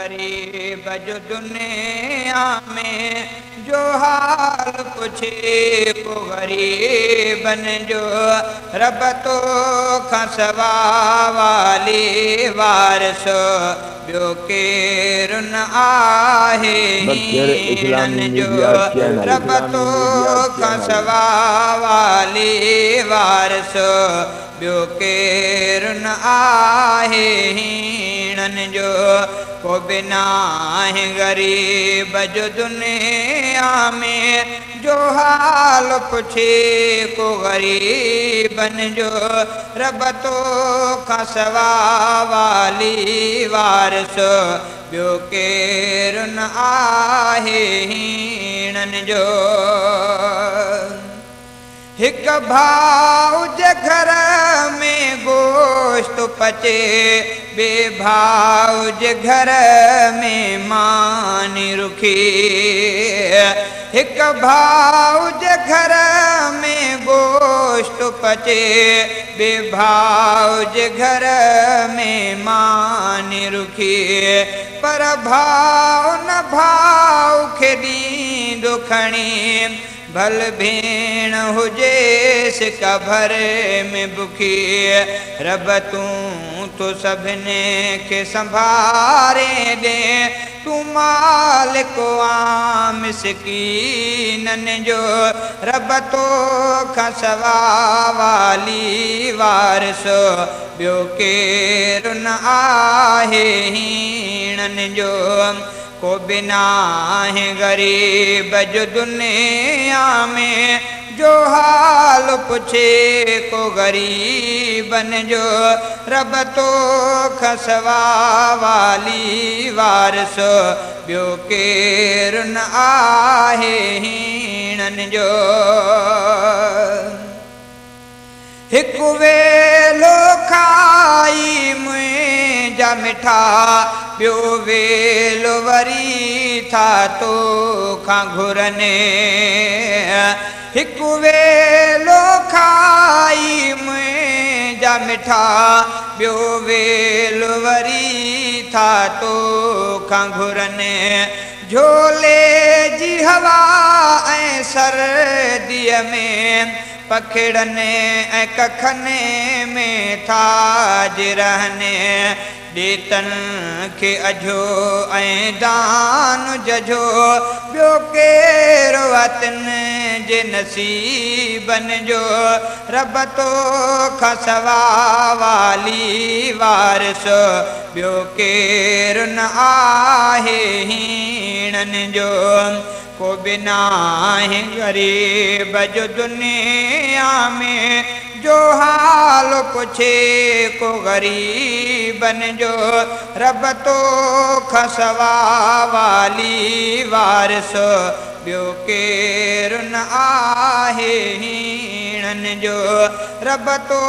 गरीब जो दुनिया में जो हाल पुछे को गरीबन जो रब तो खसवा वाली वारसो ॿियो केरु न आहे हीरन जो रब तो खसवा वाली वारसो ॿियो केरु न आहे हीरन जो को बिना है गरीब जो दुनिया में जो हाल पुछे को गरीबन जो रब तो खसवा वाली वारसो ॿियो केरु न आहे हीरन जो हिक भाउ जे घर में गोश्त पचे बे भाउ जे घर में मानी रुखी हिक भाउ जे घर में गोश्त पचे बे भाउ जे घर में मानी रुखी पर भाउ न भाउ खे ॾींदो खणी भल भेण हुजेस कबर में बुखी रब तूं तो सभिने के संभारे दे तू मालिक आ मिस्कीनन जो रब तो खसवा वाली वारसो ॿियो केरु न आहे हीरन जो को बिना है गरीब जो दुनिया में जो हाल पुछे को गरीबन जो रब तो खसवा वाली वारसो ॿियो केरु न आहे हीरन जो हिक वेलो खाई मुंहिंजा मिठा ॿियो वेलो वरी था तो खां घुरने हिक वेलो खाई मुंहिंजा मिठा ॿियो वेलो वरी था तो खां घुरने झोले जी हवा ऐं सर्दीअ में पखिड़ने ऐं कखने में थाज रहने ॾेतन खे अझो ऐं दान जझो ॿियो केरु वतन जे नसीबन जो रब तो खसवा वाली वारसो ॿियो केरु न आहे हीरन जो को बिना है गरीब जो दुनिया में जो हाल पुछे को गरीबन जो रब तो खसवा वाली वारसो ॿियो केरु न आहे हीरन जो रब तो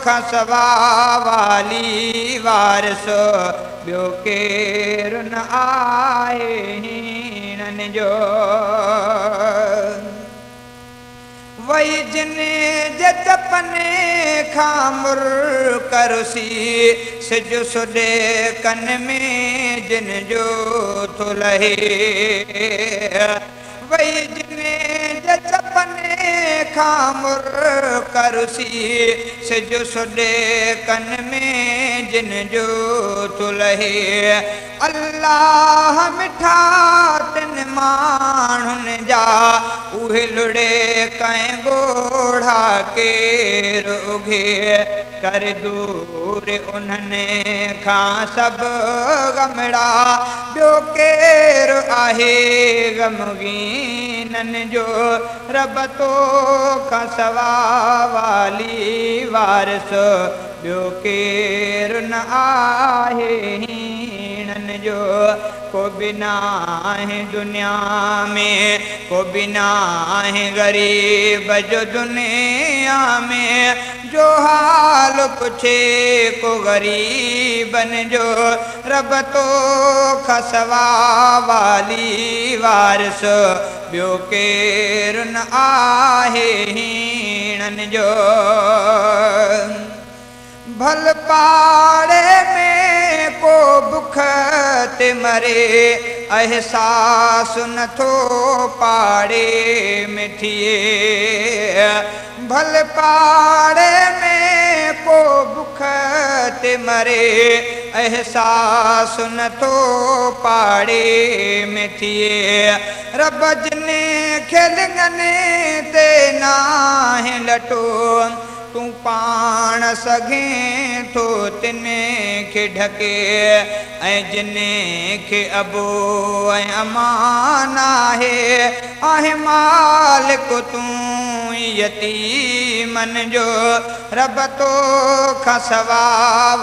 खसवा वाली वारसो ॿियो केरु न आहे हीरन जो वही जिन जे तपने खां मुर करुसी सिज सुॾे कन में जिन जो थो लहे वही जिन जे तपने खां मुर करुसी सिज सुॾे कन में जिन जो थो लहे अल्लाह मिठा तिन माण्हुनि जा उहे लुड़े कंहिं ॻोढ़ा केरु उघे कर दूर उन्हनि खां सभु गमड़ा ॿियो केरु आहे गमगीनन जो रब तो खसवा वाली वारसो ॿियो केरु न आहे हीरन जो को बिना है दुनिया में को बिना है गरीब जो दुनिया में जो हाल पुछे को गरीबन जो रब तो खसवा वाली वारसो ॿियो केरु न आहे हीरन जो भल पाड़े में को बुख ते मरे एहसास नथो पाड़े मिठिए भल पाड़े में को बुख ते मरे एहसास नथो पाड़े मिठिए रब जिने खेलंगने ते नाहे लटो तू पाण सघे थो तिने खे ढके ऐं जिने खे अबो ऐं अमान आहे मालिक तूं यतीमन जो रब तो खां सवा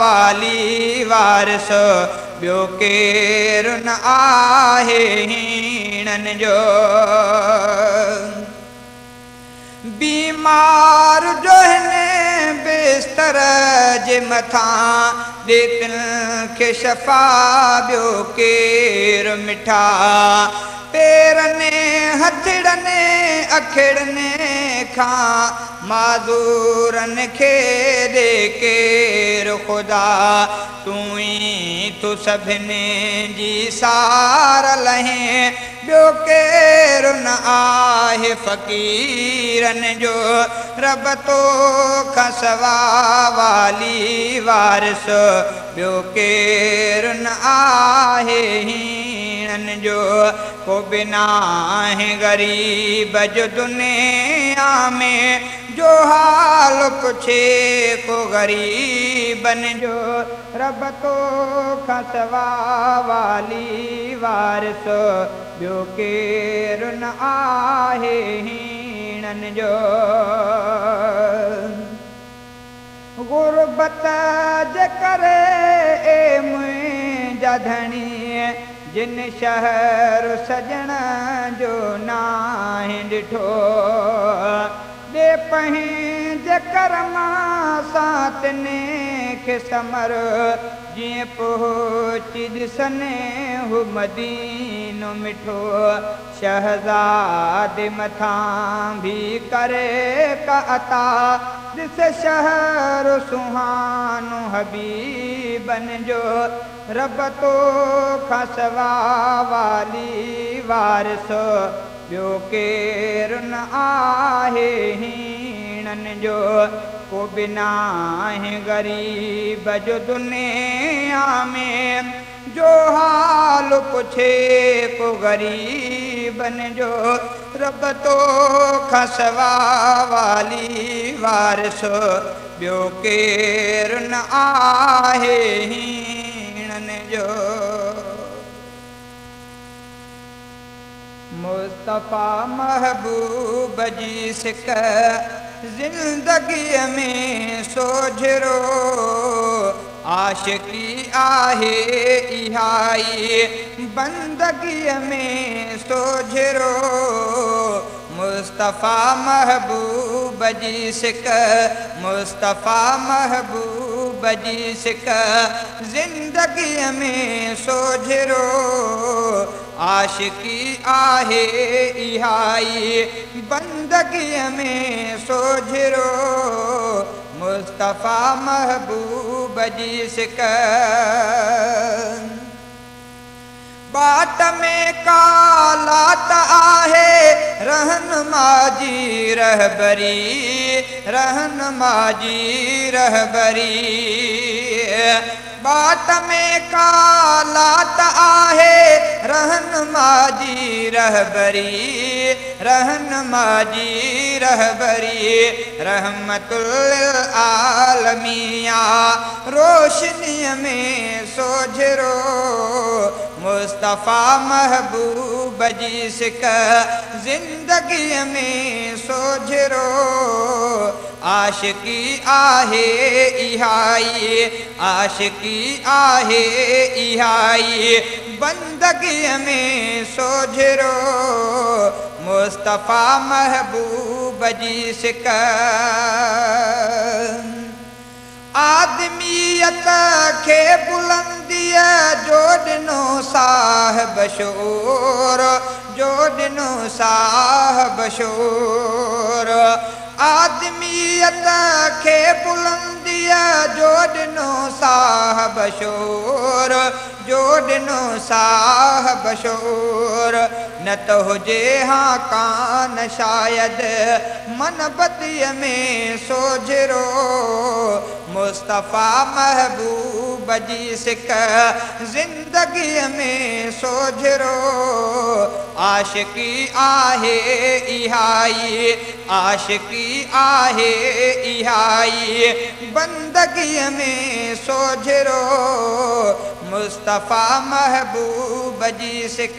वाली वारिस ॿियो केरु न आहे हीणनि जो बीमार जो हिने बिस्तर जे मथां दिल खे शफ़ा ॿियो केरु मिठा पेरने हथड़ने अखड़ने खां माज़ूरन खे दे केरु ख़ुदा तू ई तू सभिनी जी सार लहे ॿियो केरु न आहे फ़क़ीरन जो रब तो खां सवा वाली वारिस ॿियो केरु न आहे हीणन जो को बिना है गरीब जो दुनिया में जो हाल पुछे को गरीबन जो रब तो खां सवा वाली वारिस ॿियो केरु न आहे हीणन जो गुरबत जे करे ए मुंहिंजा धणी जिन शहर सजण जो नाहे ॾिठो ॿे पंहिंजे कर्म सां तिने खे समर जीअं पहुची ॾिसने हू मदीनो मिठो शहज़ादे मथां भी करे का अता ॾिस शहर सुहानो हबीबन जो रब तो खां सवा वाली वारिस ॿियो केरु न आहे हीणन जो को बिना है गरीब जो दुनिया में जो हाल पुछे को गरीबन जो रब तो खां सवा वाली वारिस ॿियो केरु न आहे हीणन जो मुस्तफ़ा महबूब जी सिक ज़िंदगीअ में सोझरो आशिकी आहे इहाई बंदगीअ में सोझरो मुस्तफ़ा महबूब जी सिक मुस्तफ़ा महबूब जी सिक ज़िंदगीअ में सोझरो आशिकी आहे इहाई बंदगीअ में सोझरो मुस्तफ़ा महबूब जी सिक बाट में कालात आहे रहनुमा जी रहबरी रहनुमा जी रहबरी बाट में कालात आहे रहनुमा जी रहबरी रहनुमा जी रहबरी रहमतुल आलमिया रोशनीअ में सोझरो मुस्तफ़ा महबूब जी सिक ज़िंदगीअ में सोझरो आशिकी आहे इहाई आशिकी आहे इहाई बंदगीअ में सोझरो मुस्तफ़ा महबूब जी सिक आदमियत खे बुलंदीअ जो ॾिनो साहिब शोर जो ॾिनो साहिब शोर आदमियत खे बुलंदीअ जो ॾिनो साहिब शोर जो ॾिनो साहब शोर न त हुजे हाँ कान शायद मन बदीअ में सोझरो मुस्तफ़ा महबूब जी सिक ज़िंदगीअ में सोझरो आशिकी आहे इहाई आशिकी आहे इहाई बंदगीअ में सोझरो मुस्तफ़ा महबूब जी सिक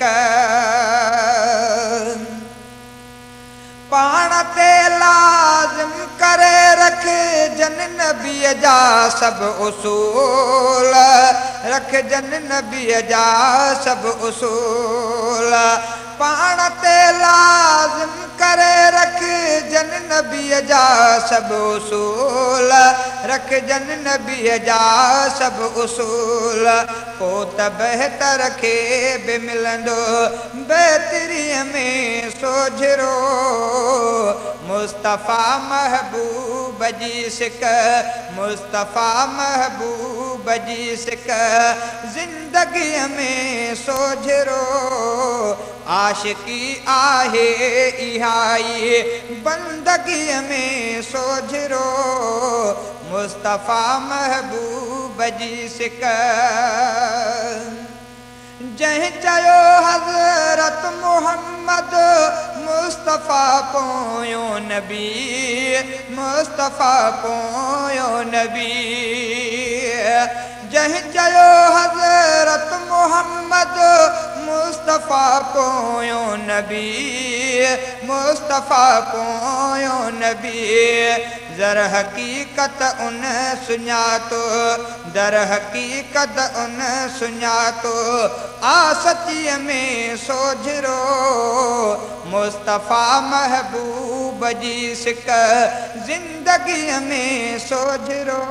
पाण ते लाज़िम करे रख जन नबीअ जा सभु उसूल रख जन नबीअ जा सभु उसूल पाण ते लाज़िम करे रख जन नबीअ जा सभु उसूल रख जन नबीअ जा सभु उसूल पोइ त बहितर खे बि मिलंदो बहितरीअ में सोझरो मुस्तफ़ा महबूब जी सिक मुस्तफ़ा महबूब जी सिक ज़िंदगीअ में सोझरो आशिकी आहे इहाई बंदगीअ में सोझरो मुस्तफ़ा महबूब जी सिक जंहिं चयो हज़रत मोहम्मद मुस्तफ़ा पोयों नबी मुस्तफ़ा पोयों नबी जंहिं चयो हज़रत मोहम्मद मुस्तफ़ा पोयों नबी मुस्तफ़ा पोयों नबी ज़र हक़ीक़त उन सुञातो दर हक़ीक़त उन सुञातो आ सचीअ में सोझरो मुस्तफ़ा महबूब जी सिक ज़िंदगीअ में सोझरो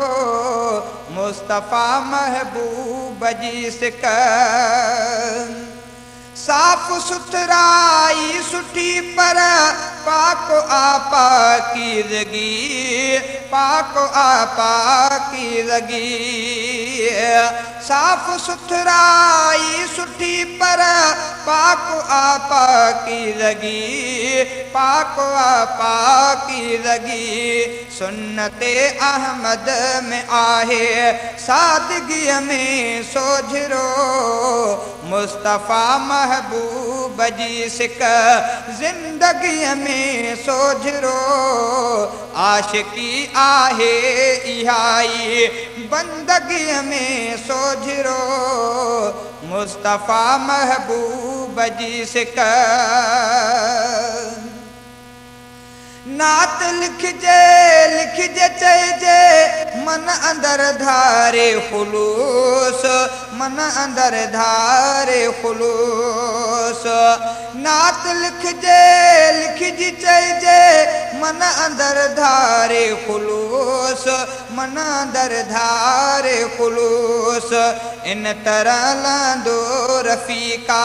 मुस्तफ़ा महबूब जी सिक साफ़ सुथराई सुठी पर पाक आपा की लगी पाक आपा की लगी साफ़ सुथराई सुठी पर पाक आपा की लगी पाक आपा की लगी सुन्नते अहमद में आहे सादगीअ में सोझरो मुस्तफ़ा महबूब जी सिक ज़िंदगीअ में सोझरो आशिकी आहे इहाई बंदगीअ में सोझरो मुस्तफ़ा महबूब जी सिक नात लिखजे चइजे मन अंदर धारे खुलूस मन अंदर धारे खुलूस नात लिखजी चइजे मन अंदर धारे खुलूस मन अंदर धारे खुलूस इन तरह लंदो रफ़ीका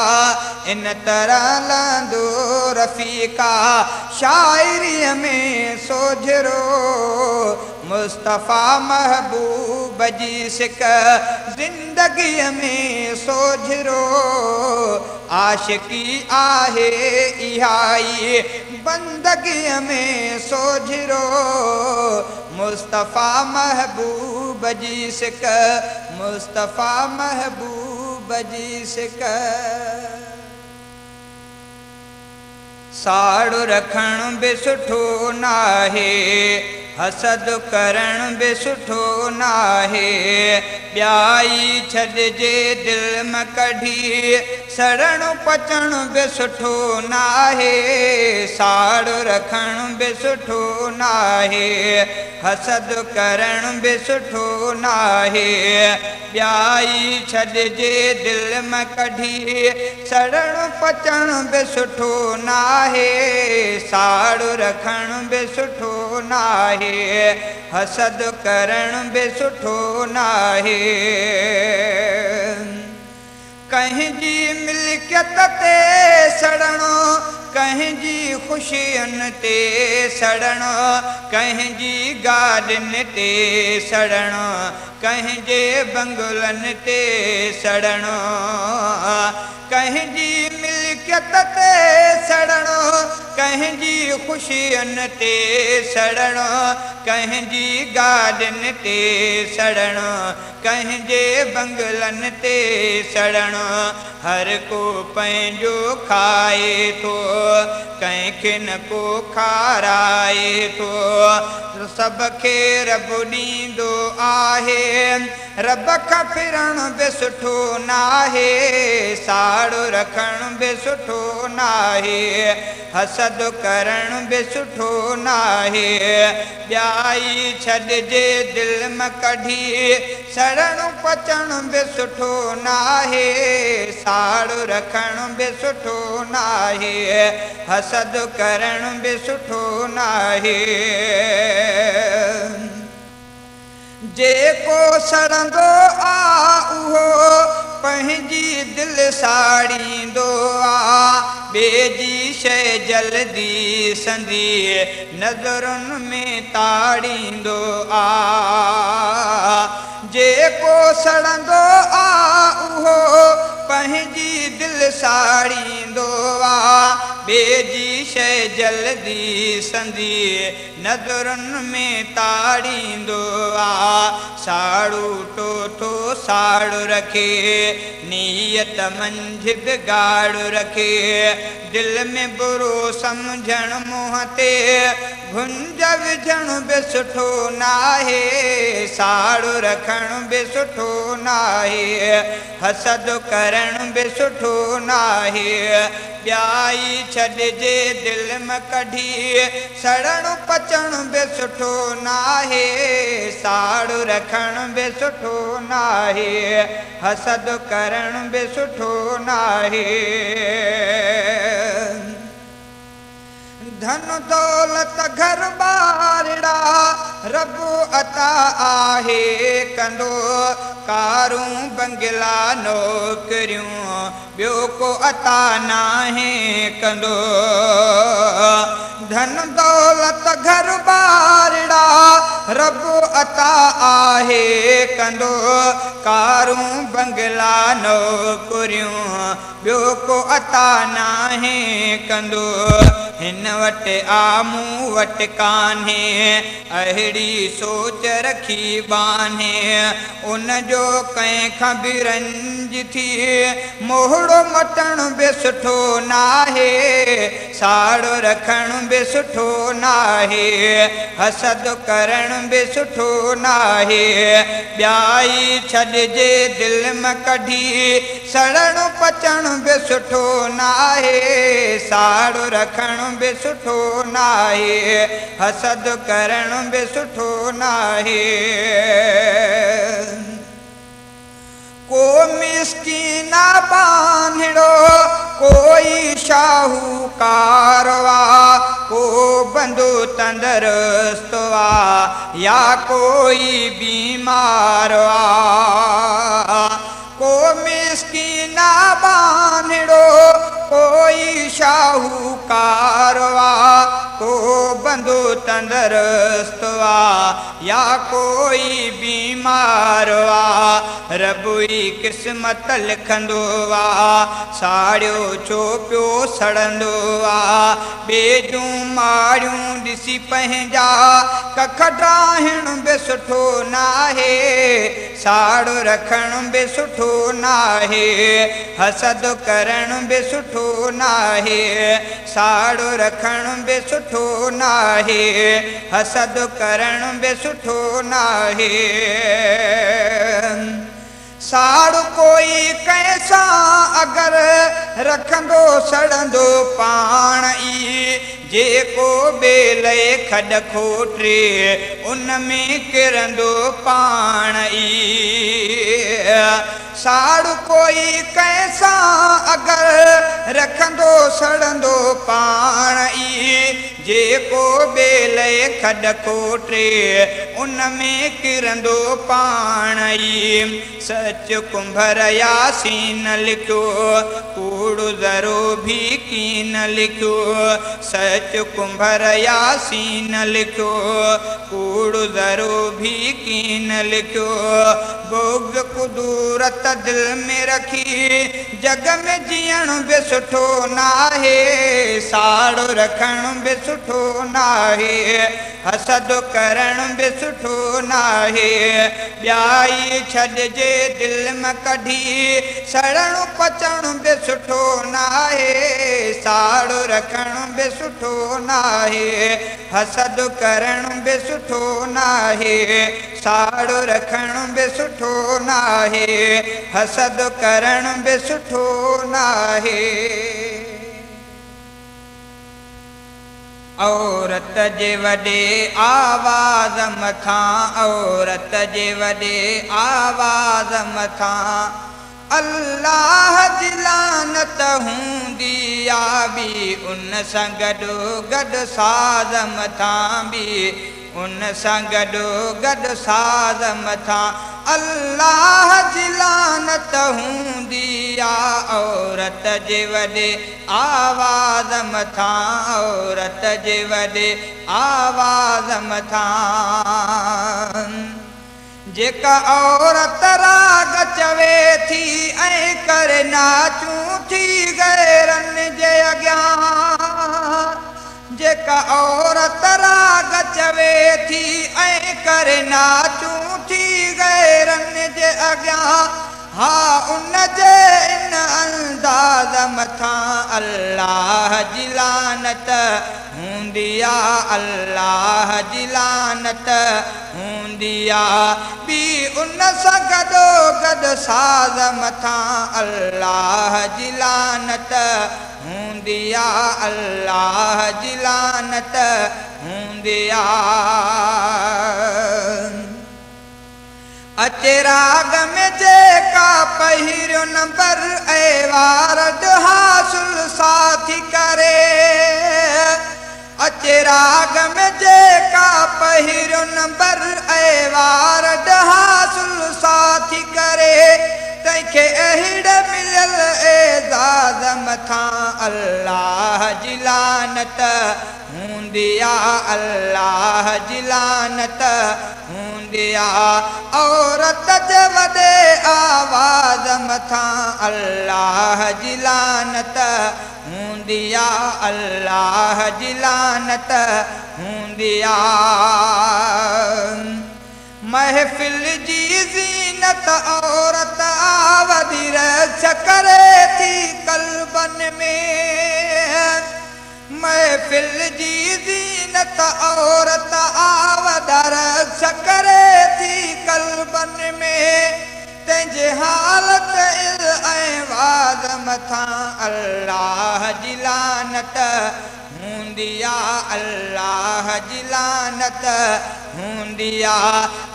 इन तरह लंदो रफ़ीका शायरीअ में सोझरो मुस्तफ़ा महबूब जी सिक ज़िंदगीअ में सोझरो आशिकी आहे इहाई बंदगीअ में सोझरो मुस्तफ़ा महबूब जी सिक मुस्तफ़ा महबूब जी सिक साड़ो रखण बि सुठो नाहे हसद करण बि सुठो नाहे ॿियाई छॾिजे दिलि मां कढी सड़ण पचण बि सुठो नाहे साड़ो रखण बि सुठो नाहे हसद करण बि सुठो नाहे ॿियाई छॾिजे दिलि मां कढी सड़ण पचण बि सुठो नाहे साड़ो रखण बि सुठो नाहे हसद करण बि सुठो नाहे कंहिंजी मिल्कियत ते सड़णो, कंहिंजी ख़ुशियुनि ते सड़णो, कंहिंजी गाॾियुनि ते सड़णो, कंहिंजे बंगलनि ते सड़णो, कंहिंजी मिल्कियत ते सड़णो, कंहिंजी ख़ुशियुनि ते सड़णो, कंहिंजी गाॾियुनि ते सड़णो, कंहिंजे बंगलनि ते सड़णो। हर को पंहिंजो खाए थो, कंहिंखे न को खाराए थो। सभ खे रब ॾींदो आहे, रब खां फिरण बि सुठो नाहे, साड़ो रखण बि सुठो नाहे, हसद करण बि सुठो नाहे। ॿियाई छॾिजे दिलि मां कढी, सड़ण पचण बि सुठो नाहे, साड़ो रखण बि सुठो नाहे, हसद करण बि सुठो नाहे। जेको सड़ंदो आ उहो पंहिंजी दिलि साड़ींदो आ, ॿिए जी शइ जल्दी संदी नज़रुनि में ताड़ींदो आ। जेको सड़ंदो आ उहो पंहिंजी दिलि साड़ींदो आ, ॿिए जी शइ जल्दी संदी नज़रुनि में ताड़ींदो आ। साड़ू टोठो साड़ो रखे, नीयत मंझि बिगाड़ो रखे, दिलि में बुरो सम्झण मुंहं ते भुंज विझण बि सुठो नाहे, साड़ो रखण बि सुठो नाहे, हसद करण बि सुठो नाहे। ॿियाई छॾिजे दिलि मां कढी, सड़ण पचण बि सुठो नाहे, साड़ो रखण बि सुठो नाहे, हसद करण बि सुठो नाहे। धन दौलत घर ॿारड़ा रब अता आहे कंदो, कारूं बंगला नौकरियूं ॿियो को अता नाहे कंदो। धन दौलत घर ॿारड़ा रब अता आहे कंदो, कारूं बंगला नौकरियूं ॿियो को अता नाहे कंदो। हिन वटि आ मूं वटि कान्हे, अहिड़ी सोच रखी बान्हे, उन जो कंहिंखां बि रंज थी, मोहड़ो मटण बि सुठो नाहे, साड़ो रखण बि सुठो नाहे, हसद करण बि सुठो नाहे। ॿियाई छॾिजे दिलि मां कढी, सड़ण पचण बि सुठो नाहे, साड़ो रखण बि सुठो नाहे, हसद करण बि सुठो नाहे। को मिस्कीना बांधड़ो, कोई शाहूकार वा, को बंदो तंदुरुस्त वा, या कोई बीमार वा। को मिस्कीना बांधड़ो, कोई शाहूकार वा, को बंदो तंदुरुस्त वा, या कोई बीमार वा। रब ई क़िस्मत लिखंदो वा, साड़ियो छो पियो सड़ंदो वा। ॿिए जूं माड़ियूं ॾिसी पंहिंजा कख ड्राहिण बि सुठो नाहे, साड़ो रखण बि सुठो नाहे, हसद करण बि सुठो नाहे, साड़ो रखण बि सुठो नाहे, हसद करण बि सुठो नाहे। साड़ो कोई कंहिंसां अगरि रखंदो सड़ंदो पाण ई, जेको बेले खॾ खोटे उन में किरंदो पाण ई। साड़ो कोई कंहिंसां अगरि रखंदो सड़ंदो पाण ई जेको बेले खड खोटे उन में किरंदो पाण ई सच कुंभर यासीन लिखो कूड़ ज़रो भी कीन लिखो सच कुंभर यासीन लिखो कूड़ ज़रो भी कीन लिखो बुग़्ज़ कुदूरत दिल में रखी जग में जियण बि सुठो नाहे साड़ो रखण बि सुठो नाहे हसद करण बि सुठो नाहे ॿियाई छॾिजे दिल में कढी सड़ण पचण बि सुठो नाहे साड़ो रखण बि सुठो नाहे हसद करण बि सुठो नाहे साड़ो रखण बि सुठो नाहे हसद करण बि सुठो नाहे औरत जे वॾे आवाज़ मथां औरत जे वॾे आवाज़ मथां अल्लाह जी लानत हूंदी आ बि उन सां गॾो गॾु साज़ मथां बि उन सां गॾो गॾु साज़ मथां अल्लाह जी लानत हूंदी आ औरत जे वॾे आवाज़ मथां औरत जे वॾे आवाज़ मथां जेका औरत राग चवे थी ऐं करे नाचूं थी गैरनि जे अॻियां जेका औरत राग चवे थी ऐं करे नाचूं थी गैरनि जे अॻियां हा उन जे इन अंदाज़ मथां अल्लाह जी लानत हूंदी आ अल्लाह जी लानत हूंदी आ बि उन सां गॾो गॾु साज़ मथां अल्लाह जी लानत हूंदी आ अल्लाह जी लानत हूंदी आ अचे राग में जेका पहिरियों नंबर ऐवार्ड हासिल साथी करे अचे राग में जेका पहिरियों नंबर ऐवार्ड हासिल साथी करे तंहिंखे अहिड़े मिलियल एज़ाज़ मथां अल्लाह जी लानत हूंदी आ अल्लाह जी लानत हूंदी आ औरत जे वॾे आवाज़ मथां अल्लाह जी लानत हूंदी आ अल्लाह जी लानत हूंदी आ महफ़िल जी ज़ीनत औरत आवदी रक्ष करे थी क़ल्बनि में महफ़िल जी ज़ीनत औरत आवद रक्ष करे थी क़ल्बनि में तंहिंजे हालत ऐं वाद मथां अल्लाह जी लानत हूंदी आ अल्लाह जी लानत हूंदी आ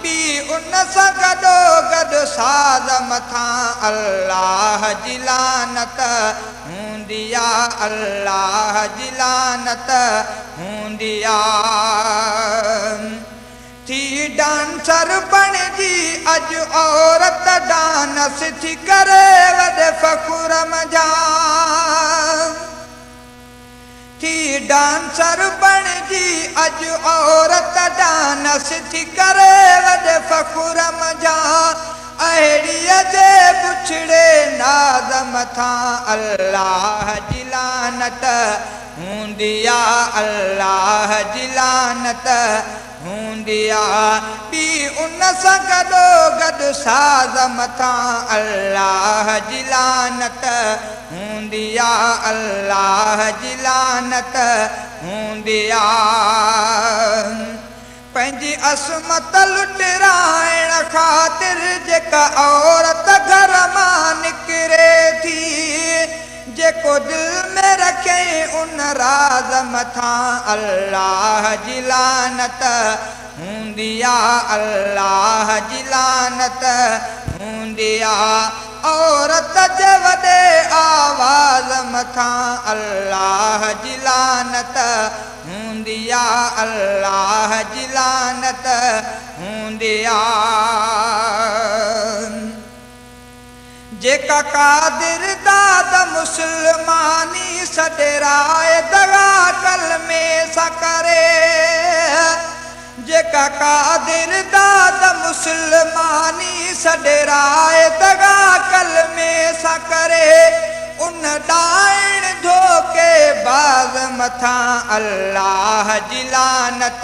बि उन सां गॾो गॾु साज़ मथां अल्लाह जी लानत हूंदी आ अल्लाह जी लानत हूंदी आ थी डांसर बणिजी अॼु औरत डांस थी करे वॾे फ़ख़ुर मज़ा थी डांसर बणिजी अॼु औरत डांस थी करे वॾे फ़ख़ुर मज़ा अहिड़ीअ जे पुछड़े नाज़ मथां अल्लाह जी लानत हूंदी आ अल्लाह जी लानत हूंदी आ बि उन सां गॾो गॾु साज़ मथां अल्लाह जी लानत हूंदी आ अल्लाह जी लानत हूंदी आ पंहिंजी असमत लुटिराइण ख़ातिर जेका औरत घर मां निकिरे थी जेको दिल में रखे उन राज़ मथां अल्लाह जी लानत हूंदी आ अल्लाह जी लानत हूंदी आ औरत जे वॾे आवाज़ मथां अल्लाह जी लानत हूंदी आ, अल्लाह जी लानत हूंदी आ। जेका कादिर दाद मुसलमानी सॾराए दगा कलमे सां करे, जेका कादिर दाद मुसलमानी सॾराए दगा कलमे सां करे, उन डाइण धोखे बाज़ मथां अल्लाह जी लानत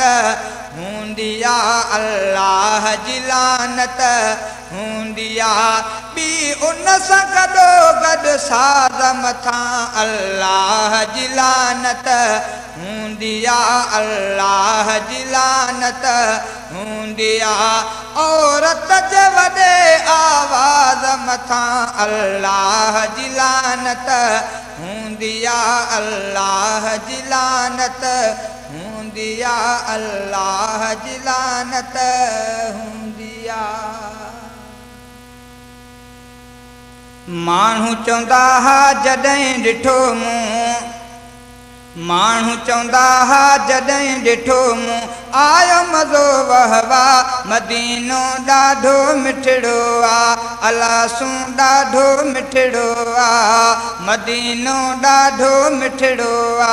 हूंदी आ, अल्लाह जी लानत हूंदी आ। ॿी उन सां गॾो गॾु साज़ मथां अल्लाह जी लानत हूंदी आ, अल्लाह जी लानत हूंदी आ। औरत जे वॾे आवाज़ मथां अल्लाह जी लानत हूंदी आ, अल्लाह जी लानत हूंदी आ, अल्लाह जी लानत हूंदी आ। माण्हू चवंदा हा जॾहिं ॾिठो मूं, माण्हू चवंदा हा जॾहिं ॾिठो मूं, आयो मज़ो वहवा मदीनो ॾाढो मिठड़ो आ, अलासूं ॾाढो मिठड़ो आ, मदीनो ॾाढो मिठड़ो आ,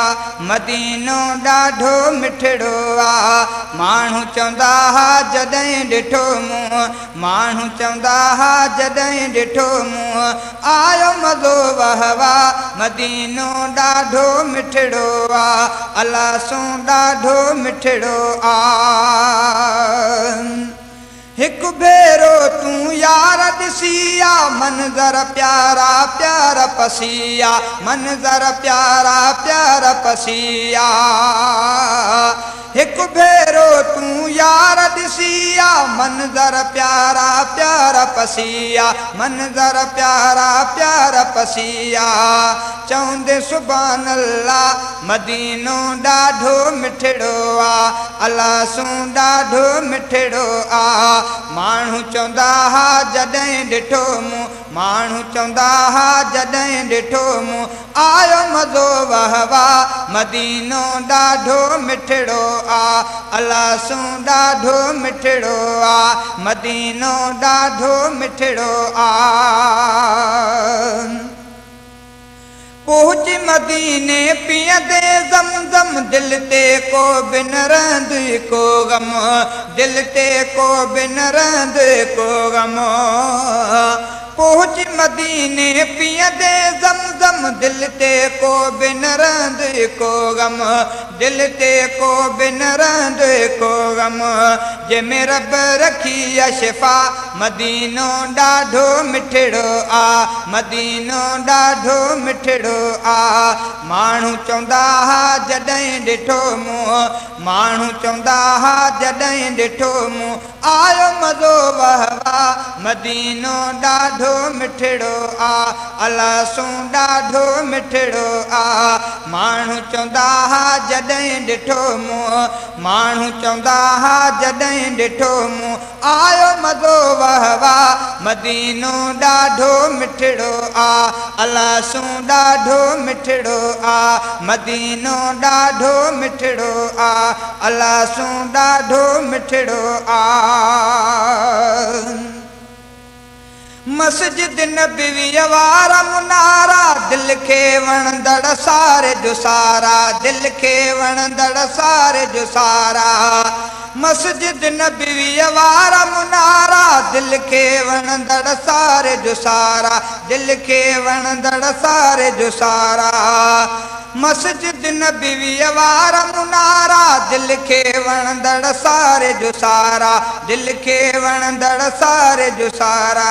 मदीनो ॾाढो मिठड़ो आ। माण्हू चवंदा हा जॾहिं ॾिठो मूं, माण्हू चवंदा हा जॾहिं ॾिठो मूं, आयो मज़ो वहवा मदीनो ॾाढो मिठड़ो आ, अलासूं ॾाढो मिठड़ो आ। हिकु भेरो तूं यार ॾिसिया मंज़र प्यारा प्यार पसिया, मंज़र प्यारा प्यार पसिया। हिकु भेरो तूं यार ॾिसिया मंज़र प्यारा प्यार पसिया, मंज़र प्यारा प्यार पसिया। चवंदे सुभान अल्लाह मदीनो ॾाढो मिठड़ो आ, अलासूं ॾाढो मिठड़ो आ। माण्हू चवंदा हा जॾहिं ॾिठो मूं, माण्हू चवंदा हा जॾहिं ॾिठो मूं, आयो मज़ो वहवा मदीनो ॾाढो मिठड़ो आ, अलासूं ॾाढो मिठड़ो आ, मदीनो ॾाढो मिठड़ो आ। पहुच मदीने पीअंदे ज़मज़म, दिल ते को बि न रहंदुई को ग़म, दिल ते को बि न रहंदुई को ग़म। पहुच मदीने पीअंदे ज़मज़म, दिल ते को बि न रहंदुई को ग़म, दिल ते को बि न रहंदुई को ग़म। जंहिंमें रब रखी आहे शिफ़ा मदीनो ॾाढो मिठड़ो आ, मदीनो ॾाढो मिठड़ो आ। माण्हू चवंदा हा जॾहिं ॾिठो मूं, माण्हू चवंदा हा जॾहिं ॾिठो मूं, आयो मज़ो वहवा मदीनो ॾाढो मिठड़ो आ, अलासूं ॾाढो मिठड़ो आ। माण्हू चवंदा हा जॾहिं ॾिठो मूं, माण्हू चवंदा हा जॾहिं ॾिठो मूं, आयो मज़ो वहवा मदीनो ॾाढो मिठड़ो आ, अलासूं ॾाढो मिठड़ो आ, मदीनो ॾाढो मिठड़ो आ, अलासूं ॾाढो मिठड़ो आ। मस्जिद नबवी वारा मुनारा, दिल खे वणंदड़ सारे जो सारा, दिल खे वणंदड़ सारे जो सारा। मस्जिद नबवी वारा मुनारा, दिल खे वणंदड़ सारे जो सारा, दिल खे वणंदड़ सारे जो सारा। मस्जिद नबवी वारा मुनारा, दिल खे वणंदड़ सारे जो सारा, दिल खे वणंदड़ सारे जो सारा।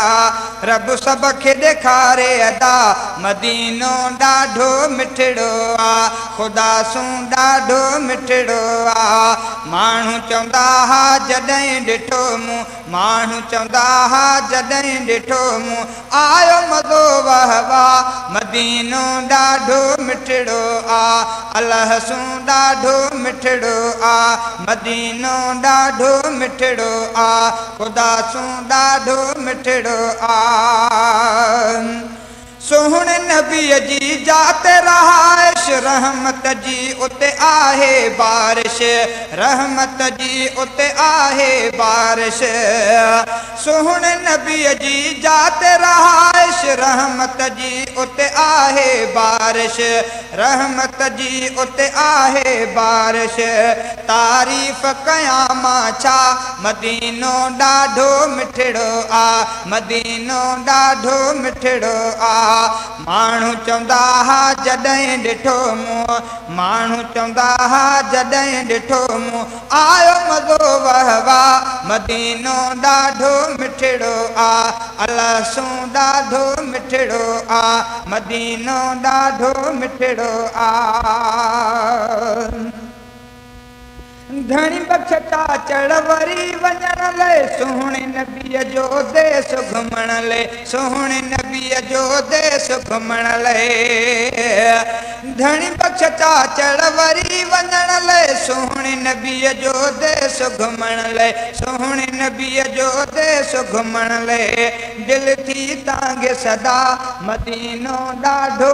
रब सभ खे ॾेखारे अदा मदीनो ॾाढो मिठड़ो आ, ख़ुदा सूं ॾाढो मिठड़ो आ। माण्हू चवंदा हा जॾहिं ॾिठो मूं, माण्हू चवंदा हा जॾहिं ॾिठो मूं, आयो मज़ो वहवा मदीनो ॾाढो मिठड़ो आ, अलासूं ॾाढो मिठड़ो आ, मदीनो ॾाढो मिठड़ो आ, ख़ुदा सूं ॾाढो मिठड़ो आ। सोहणे नबीअ जी जात रहाइश रहमत जी उते आहे बारिश रहमत जी उते आहे बारिश सोहणे नबीअ जी जात रहाइश रहमत जी उते आहे बारिश रहमत जी उते आहे बारिश तारीफ़ कयां मां छा मदीनो ॾाढो मिठड़ो आ मदीनो ॾाढो मिठड़ो आ माण्हू चवंदा हा जॾहिं ॾिठो मूं माण्हू चवंदा हा जॾहिं ॾिठो मूं आयो मज़ो वाह वाह मदीनो ॾाढो मिठड़ो आ अलसूं ॾाढो मिठड़ो आ मदीनो ॾाढो मिठड़ो आ धणी बख्शता चढ़ वरी वञण लाइ सोहणे नबीअ जो देस घुमण लाइ सोहणे नबीअ जो देस घुमण लाइ धणी बख्शता चढ़ वरी वञण लाइ सोहणे नबीअ जो देस घुमण लाइ सोहणे नबीअ जो देस घुमण लाइ दिलि थी तव्हांखे सदा मदीनो ॾाढो